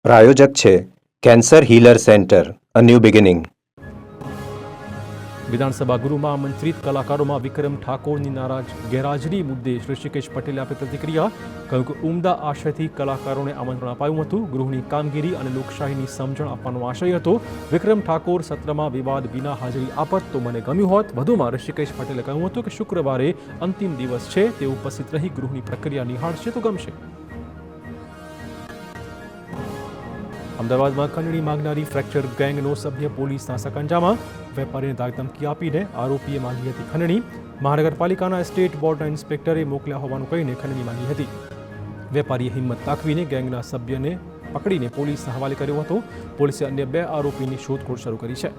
પ્રાયોજક છે cancer healer centre, a new beginning. વિધાનસભા ગૃહમાં આમંત્રિત કલાકારોમાં વિક્રમ ઠાકોરની ગેરહાજરી મુદ્દે ઋષિકેશ પટેલે આપી પ્રતિક્રિયા. કહ્યું કે ઉમદા આશયથી કલાકારોને આમંત્રણ અપાયું હતું. ગૃહની કામગીરી અને લોકશાહીની સમજણ આપવાનો આશય હતો. વિક્રમ ઠાકોર સત્રમાં વિવાદ વિના હાજરી આપત તો મને ગમ્યું હોત. વધુમાં ઋષિકેશ પટેલે કહ્યું હતું કે શુક્રવારે અંતિમ દિવસ છે, તે ઉપસ્થિત રહી ગૃહની પ્રક્રિયા નિહાળશે તો ગમશે. અમદાવાદમાં ખંડણી માંગનારી ફ્રેક્ચર ગેંગનો સભ્ય પોલીસના સકંજામાં. વેપારીને ધાકધમકી આપીને આરોપીએ માંગી હતી ખંડણી. મહાનગરપાલિકાના એસ્ટેટ બોર્ડના ઇન્સ્પેક્ટરે મોકલ્યા હોવાનું કહીને ખંડણી માંગી હતી. વેપારીએ હિંમત દાખવીને ગેંગના સભ્યને પકડીને પોલીસના હવાલે કર્યો હતો. પોલીસે અન્ય 2 આરોપીની શોધખોળ શરૂ કરી છે.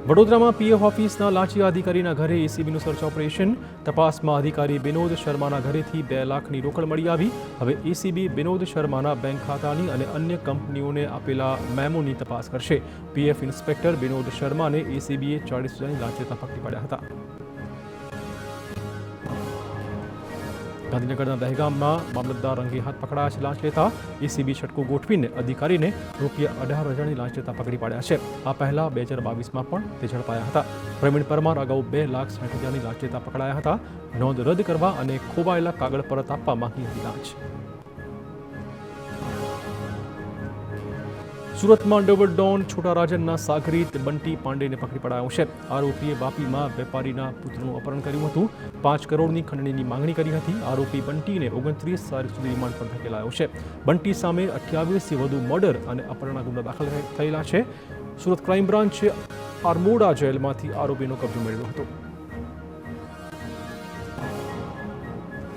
વડોદરામાં પીએફ ઓફિસના લાંચિયા અધિકારીના ઘરે એસીબીનું સર્ચ ઓપરેશન. તપાસમાં અધિકારી વિનોદ શર્માના ઘરેથી 2 લાખની રોકડ મળી આવી. હવે એસીબી વિનોદ શર્માના બેંક ખાતાની અને અન્ય કંપનીઓને આપેલા મેમોની તપાસ કરશે. પીએફ ઇન્સ્પેક્ટર વિનોદ શર્માને એસીબીએ 40,000ની લાંચ લેતા પકડી પાડ્યા હતા. ગાંધીનગરના દહેગામમાં મામલતદાર અંગે હાથ પકડાયા છે લાંચ લેતા. એસીબી છટકો ગોઠવીને અધિકારીને ₹18,000ની લાંચ લેતા પકડી પાડ્યા છે. આ પહેલા 2022માં પણ તે ઝડપાયા હતા. પ્રવીણ પરમાર અગાઉ 2,60,000ની લાંચ લેતા પકડાયા હતા. નોંધ રદ કરવા અને ખોવાયેલા કાગળ પરત આપવા માંગી હતી લાંચ. સુરતમાં અંડરવર્લ્ડ ડોન છોટારાજનના સાગરીત બંટી પાંડેને પકડી પડાયો છે. આરોપીએ વાપીમાં વેપારીના પુત્રનું અપહરણ કર્યું હતું. 5 કરોડની ખંડણીની માંગણી કરી હતી. આરોપી બંટીને 29 તારીખ સુધી રિમાન્ડ પર ધકેલાયો છે. બંટી સામે 28થી વધુ મર્ડર અને અપહરણના ગુના દાખલ થયેલા છે. સુરત ક્રાઇમ બ્રાન્ચે આરમોડા જેલમાંથી આરોપીનો કબજો મેળવ્યો હતો.